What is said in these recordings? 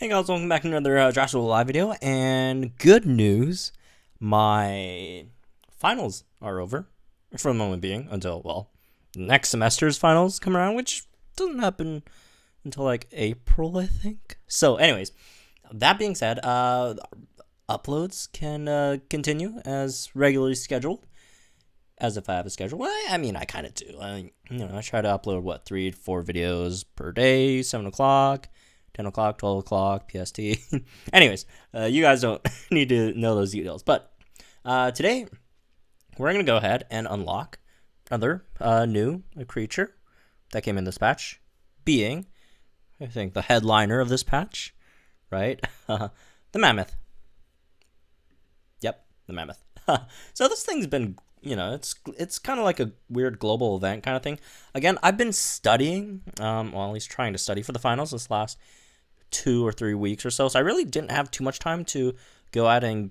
Hey guys, welcome back to another Jurassic World Alive video, and good news, my finals are over, for the moment being, until, well, next semester's finals come around, which doesn't happen until, like, April, I think. So, anyways, that being said, uploads can continue as regularly scheduled, as if I have a schedule. Well, I mean, I kind of do. I try to upload, 3 to 4 videos per day, 7 o'clock, 10 o'clock, 12 o'clock, PST. Anyways, you guys don't need to know those details. But today, we're going to go ahead and unlock another new creature that came in this patch, being, I think, the headliner of this patch, right? The Mammoth. Yep, the Mammoth. So this thing's been, it's kind of like a weird global event kind of thing. Again, I've been studying, well, at least trying to study for the finals this last 2 or 3 weeks or so. So I really didn't have too much time to go out and,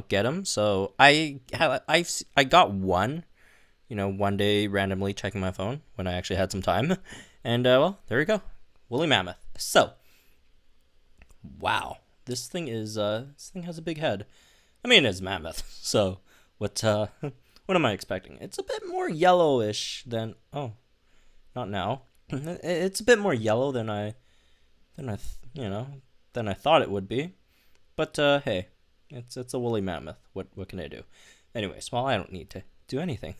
get them. So I got one, one day randomly checking my phone when I actually had some time. And, well, there you go. Woolly Mammoth. So, wow. This thing has a big head. I mean, it's Mammoth. So, what am I expecting? It's a bit more yellowish than, oh, not now. It's a bit more yellow than I thought it would be. But hey, it's a woolly mammoth. What can I do? Anyways, well, I don't need to do anything.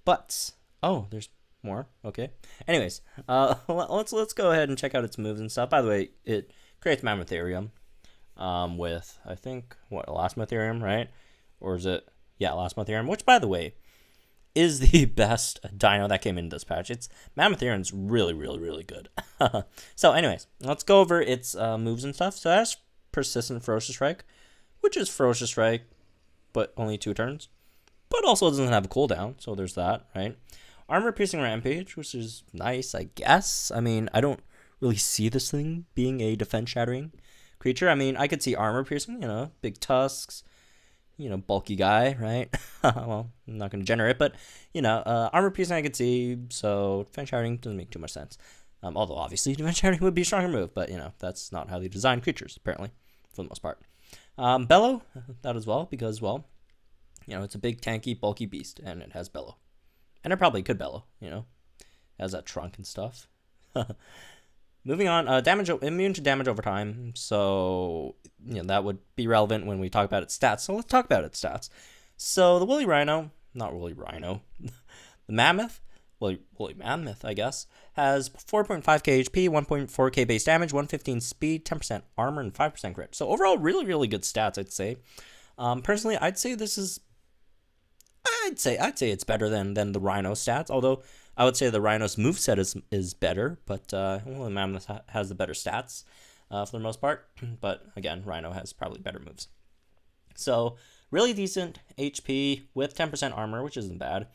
But oh, there's more. Okay. Anyways, let's go ahead and check out its moves and stuff. By the way, it creates Mammotharium, with I think Elasmotherium, right? Or is it Elasmotherium? Which, by the way, is the best dino that came into this patch. It's Mammotharium's really, really, really good. So anyways, let's go over its moves and stuff. So that's Persistent Ferocious Strike, which is Ferocious Strike, but only 2 turns. But also doesn't have a cooldown, so there's that, right? Armor Piercing Rampage, which is nice, I guess. I mean, I don't really see this thing being a defense-shattering creature. I mean, I could see Armor Piercing, big tusks, bulky guy, right? Well, I'm not going to generate, but, armor piercing I could see, so defense shouting doesn't make too much sense. Although, obviously, defense shouting would be a stronger move, but, that's not how they design creatures, apparently, for the most part. Bellow, that as well, because, well, it's a big, tanky, bulky beast, and it has bellow. And it probably could bellow, it has that trunk and stuff. Moving on, immune to damage over time, so, that would be relevant when we talk about its stats. So let's talk about its stats. So the Woolly Mammoth, the Mammoth, Woolly Mammoth, I guess, has 4.5k HP, 1.4k base damage, 115 speed, 10% armor, and 5% crit. So overall, really, really good stats, I'd say. Personally, I'd say it's better than the Rhino stats, although I would say the Rhino's moveset is better, but Woolly Mammoth has the better stats for the most part. But again, Rhino has probably better moves. So really decent HP with 10% armor, which isn't bad.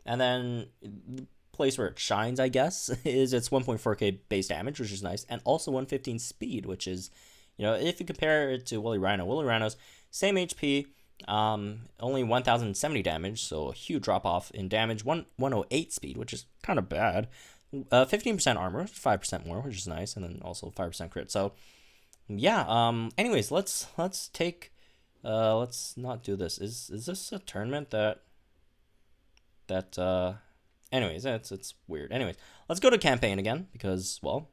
And then the place where it shines, I guess, is its 1.4k base damage, which is nice, and also 115 speed, which is, if you compare it to Woolly Rhino's same HP. Only 1070 damage, so a huge drop off in damage. 108 speed, which is kind of bad. 15% armor, 5% more, which is nice, and then also 5% crit. So yeah. Anyways, let's not do this. Is this a tournament that anyways, it's weird. Anyways, let's go to campaign again because, well,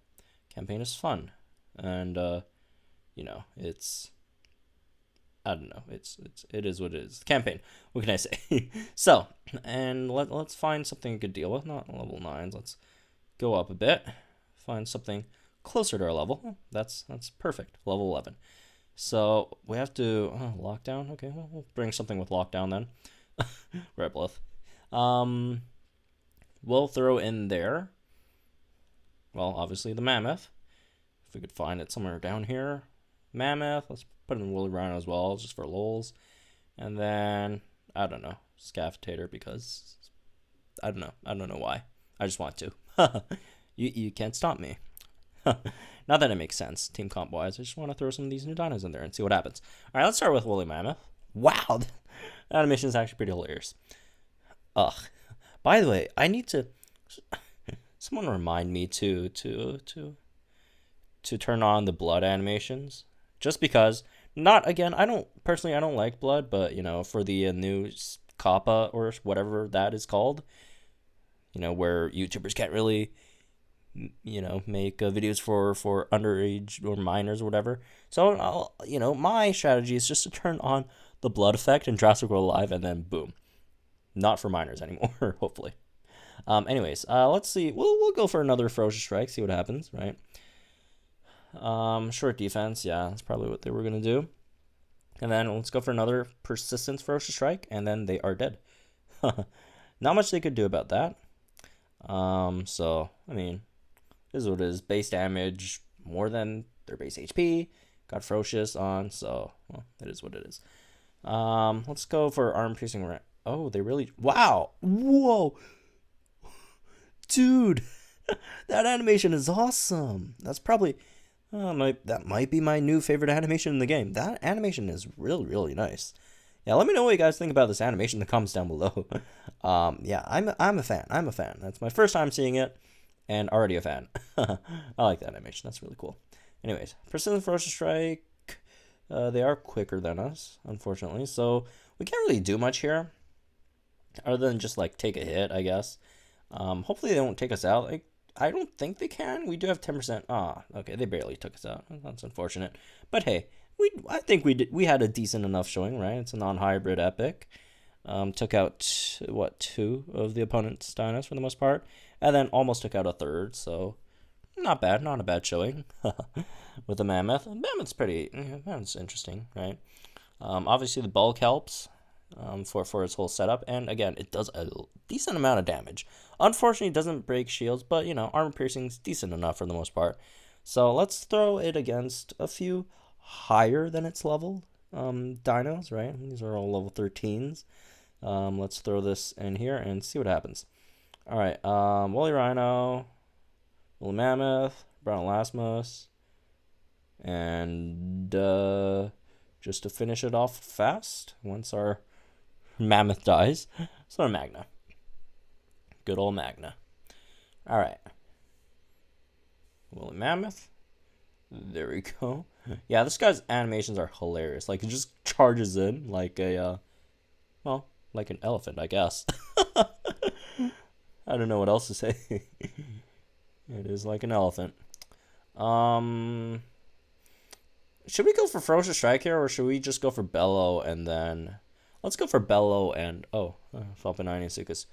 campaign is fun, and it's, I don't know. It is what it is. Campaign. What can I say? So, and let's find something I could deal with. Not level 9s. Let's go up a bit. Find something closer to our level. That's perfect. Level 11. So we have to lockdown. Okay, well, we'll bring something with lockdown then. Reblith. We'll throw in there. Well, obviously the Mammoth. If we could find it somewhere down here. Mammoth. Let's put in Woolly Rhino as well, just for lols. And then, I don't know, Scavitator, because I don't know why. I just want to. You can't stop me. Not that it makes sense, team comp wise. I just want to throw some of these new dinos in there and see what happens. All right, let's start with Woolly Mammoth. Wow, that animation is actually pretty hilarious. Ugh. By the way, I need to. Someone remind me to to turn on the blood animations, just because. Not again. I don't like blood, but for the new kappa or whatever that is called, where YouTubers can't really make videos for underage or minors or whatever. So my strategy is just to turn on the blood effect in Jurassic World Alive, and then boom, not for minors anymore. Hopefully. Anyways, let's see. We'll go for another ferocious strike. See what happens. Right. Short defense. Yeah, that's probably what they were gonna do. And then let's go for another persistent ferocious strike, and then they are dead. Not much they could do about that. So I mean, this is what it is. Base damage more than their base HP. Got ferocious on, so well, it is what it is. Let's go for arm piercing. Oh, they really. Wow. Whoa. Dude, that animation is awesome. That's probably that might be my new favorite animation in the game. That animation is really, really nice. Yeah, let me know what you guys think about this animation in the comments down below. Yeah, I'm a fan. I'm a fan. That's my first time seeing it, and already a fan. I like that animation. That's really cool. Anyways, Persistent Ferocious Strike. They are quicker than us, unfortunately, so we can't really do much here, other than just like take a hit, I guess. Hopefully they won't take us out. I don't think they can. We do have 10%. Okay, they barely took us out. That's unfortunate. But hey, I think we had a decent enough showing, right? It's a non-hybrid epic. Took out what, 2 of the opponent's dinos for the most part, and then almost took out a third. So not bad, not a bad showing. With the mammoth. Mammoth's interesting, right? Obviously the bulk helps. For its whole setup, and again, it does a decent amount of damage. Unfortunately, it doesn't break shields, but armor piercing's decent enough for the most part. So let's throw it against a few higher than its level dinos, right? These are all level 13s. Let's throw this in here and see what happens. All right, Woolly Rhino, Woolly Mammoth, Brown Elasmus, and just to finish it off fast, once our mammoth dies, so a Magna. Good old Magna. All right. Woolly Mammoth. There we go. Yeah, this guy's animations are hilarious. Like, it just charges in like a, like an elephant, I guess. I don't know what else to say. It is like an elephant. Should we go for Ferocious Strike here, or should we just go for Bellow and then... Let's go for Bellow and... Falconine and Sukas.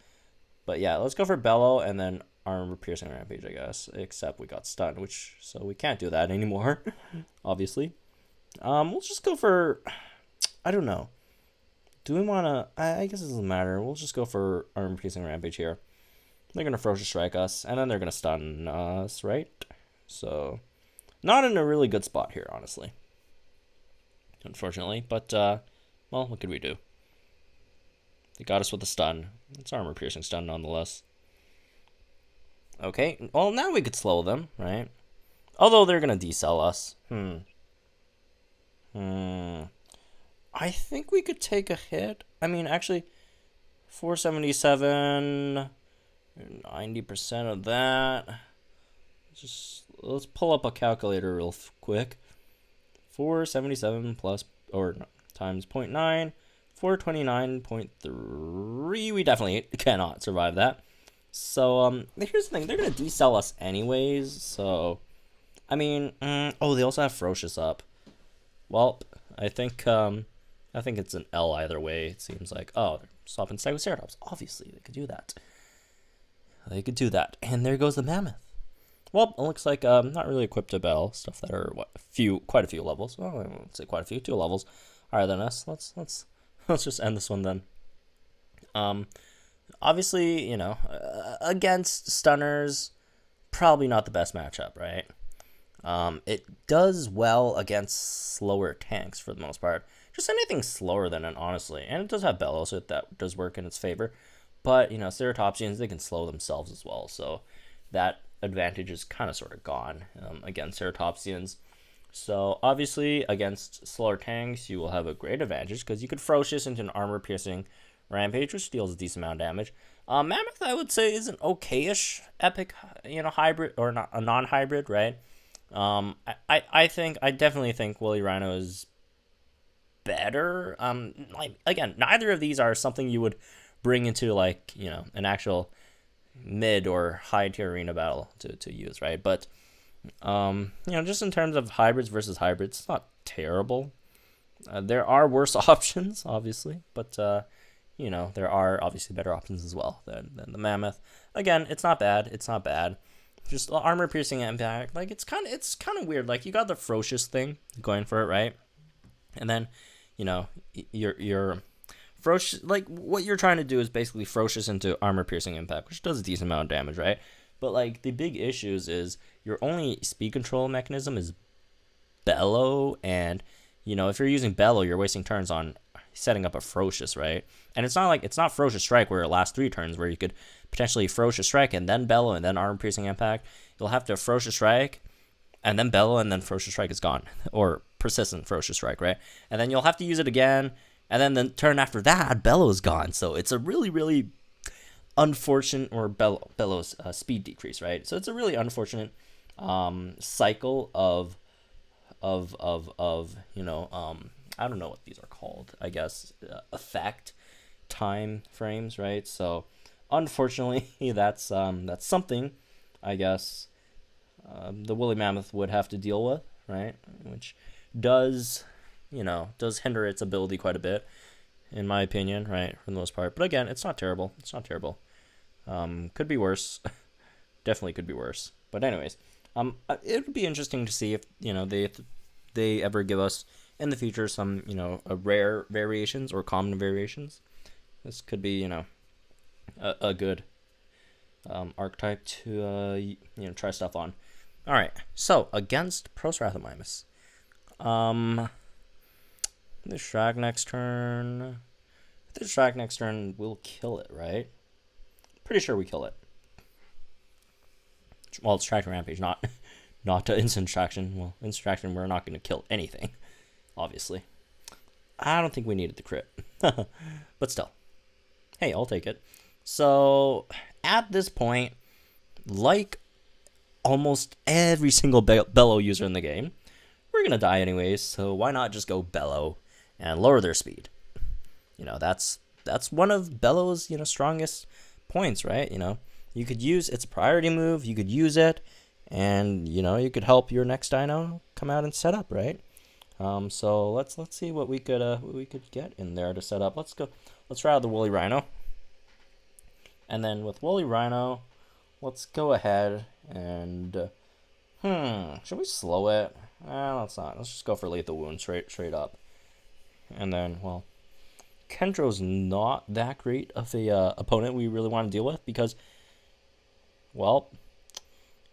But yeah, let's go for Bellow and then Armor Piercing Rampage, I guess. Except we got stunned, so we can't do that anymore, obviously. We'll just go for... I don't know. Do we want to... I guess it doesn't matter. We'll just go for Armor Piercing Rampage here. They're going to Ferocious Strike us, and then they're going to stun us, right? So, not in a really good spot here, honestly. Unfortunately, but, well, what could we do? They got us with a stun. It's armor-piercing stun, nonetheless. Okay, well, now we could slow them, right? Although they're going to decel us. I think we could take a hit. I mean, actually, 477, 90% of that. Just, let's pull up a calculator real quick. 477 plus, or times 0.9, 429.3. We definitely cannot survive that. So, here's the thing. They're going to decel us anyways, so... I mean, oh, they also have Ferocious up. Well, I think it's an L either way, it seems like. Oh, they're swapping Stegoceratops. Obviously, they could do that. They could do that. And there goes the Mammoth. Well, it looks like not really equipped to battle. Stuff that are, quite a few levels. Well, I won't say quite a few. 2 levels higher than us. Let's just end this one then. Obviously, against stunners, probably not the best matchup, right? It does well against slower tanks for the most part. Just anything slower than it, honestly. And it does have Bellow, so that does work in its favor. But, Ceratopsians, they can slow themselves as well. So that advantage is kind of sort of gone against Ceratopsians. So obviously, against slower tanks, you will have a great advantage because you could Ferocious into an armor-piercing Rampage, which deals a decent amount of damage. Mammoth, I would say, is an okay-ish epic, hybrid, or not a non-hybrid, right? I definitely think Woolly Rhino is better. Like again, neither of these are something you would bring into like an actual mid or high tier arena battle to use, right? But just in terms of hybrids versus hybrids, it's not terrible. There are worse options, obviously, but there are obviously better options as well than the Mammoth. Again, it's not bad. It's not bad. Just armor piercing impact, like it's kind of weird. Like you got the ferocious thing going for it, right? And then, your ferocious, like what you're trying to do is basically ferocious into armor piercing impact, which does a decent amount of damage, right? But like the big issues is your only speed control mechanism is bellow, and if you're using bellow, you're wasting turns on setting up a ferocious, right? And it's not ferocious strike where it lasts 3 turns, where you could potentially ferocious strike and then bellow and then armor piercing impact. You'll have to ferocious strike and then bellow and then ferocious strike is gone, or persistent ferocious strike, right? And then you'll have to use it again, and then the turn after that, bellow is gone. So it's a really, really unfortunate, or bellow's speed decrease, right? So it's a really unfortunate cycle of I don't know what these are called. I guess effect time frames, right? So unfortunately, that's something I guess the Woolly Mammoth would have to deal with, right? Which does hinder its ability quite a bit, in my opinion, right, for the most part. But again, it's not terrible. It's not terrible. Could be worse. Definitely could be worse. But anyways, it would be interesting to see if they ever give us in the future some rare variations or common variations. This could be a good archetype to try stuff on. All right, so against Prosrathomimus, this Shrag next turn. This Shrag next turn will kill it, right? Pretty sure we kill it. Well, it's Traction Rampage, not instant traction. Well, instant traction, we're not going to kill anything, obviously. I don't think we needed the crit, but still, hey, I'll take it. So at this point, like almost every single bellow user in the game, we're gonna die anyways. So why not just go bellow and lower their speed? That's one of bellow's strongest points, right? You could use its priority move. You could use it, and you could help your next dino come out and set up, right? So let's see what we could get in there to set up. Let's try out the Woolly Rhino, and then with Woolly Rhino, let's go ahead and should we slow it? Let's not. Let's just go for lethal wound straight up, and then Kentro's not that great of a opponent we really want to deal with, because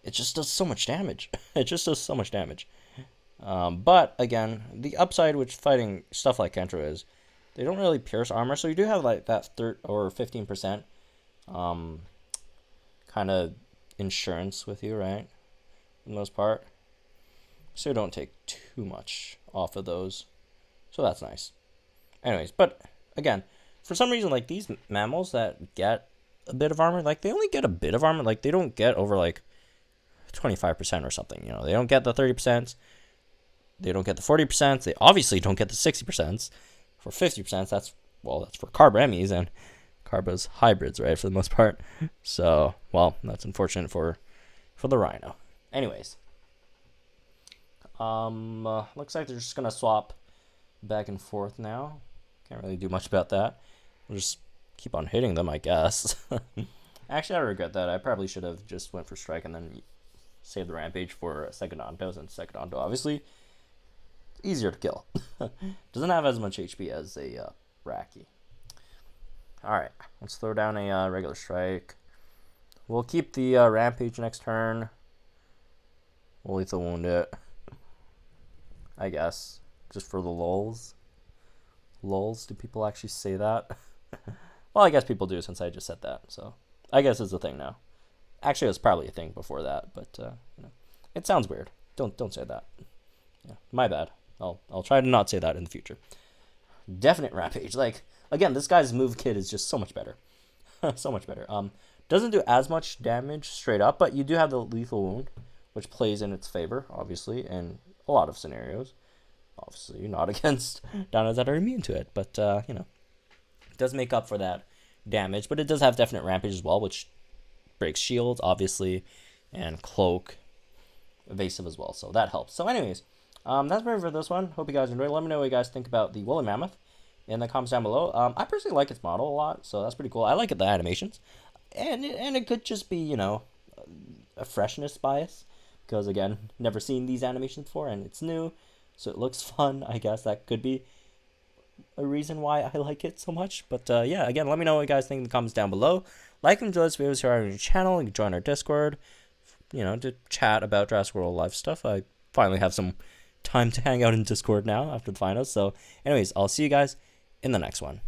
it just does so much damage. It just does so much damage. But again, the upside with fighting stuff like Kentro is they don't really pierce armor, so you do have like that 13 or 15% kind of insurance with you, right? For the most part. So you don't take too much off of those. So that's nice. Anyways, but again, for some reason, like these mammals that get a bit of armor, like they only get a bit of armor, like they don't get over like 25% or something. They don't get the 30%. They don't get the 40%. They obviously don't get the 60%. For 50%, that's for Carb Emmys and Carba's hybrids, right, for the most part. So, that's unfortunate for the Rhino. Anyways, looks like they're just gonna swap back and forth now. Can't really do much about that. We'll just keep on hitting them, I guess. Actually, I regret that. I probably should have just went for strike and then saved the rampage for Secondonto, since Secondonto obviously easier to kill. Doesn't have as much HP as a Raki. Alright, let's throw down a regular strike. We'll keep the rampage next turn. We'll lethal wound it, I guess, just for the lulz. Lulz, do people actually say that? Well, I guess people do, since I just said that, so I guess it's a thing now. Actually, it was probably a thing before that, but it sounds weird. Don't say that. Yeah, my bad. I'll try to not say that in the future. Definite rampage. Like, again, this guy's move kit is just so much better. So much better. Doesn't do as much damage straight up, but you do have the lethal wound, which plays in its favor, obviously, in a lot of scenarios. Obviously, not against dinos that are immune to it, but, you know, it does make up for that damage, but it does have definite rampage as well, which breaks shields, obviously, and cloak, evasive as well, so that helps. So anyways, that's it for this one. Hope you guys enjoyed. Let me know what you guys think about the Woolly Mammoth in the comments down below. I personally like its model a lot, so that's pretty cool. I like the animations, and it could just be, you know, a freshness bias, because again, never seen these animations before, and it's new, so it looks fun. I guess that could be a reason why I like it so much. But yeah, again, let me know what you guys think in the comments down below. Like and enjoy this video, subscribe to our channel, you can join our Discord, you know, to chat about Jurassic World Alive stuff. I finally have some time to hang out in Discord now after the finals. So anyways, I'll see you guys in the next one.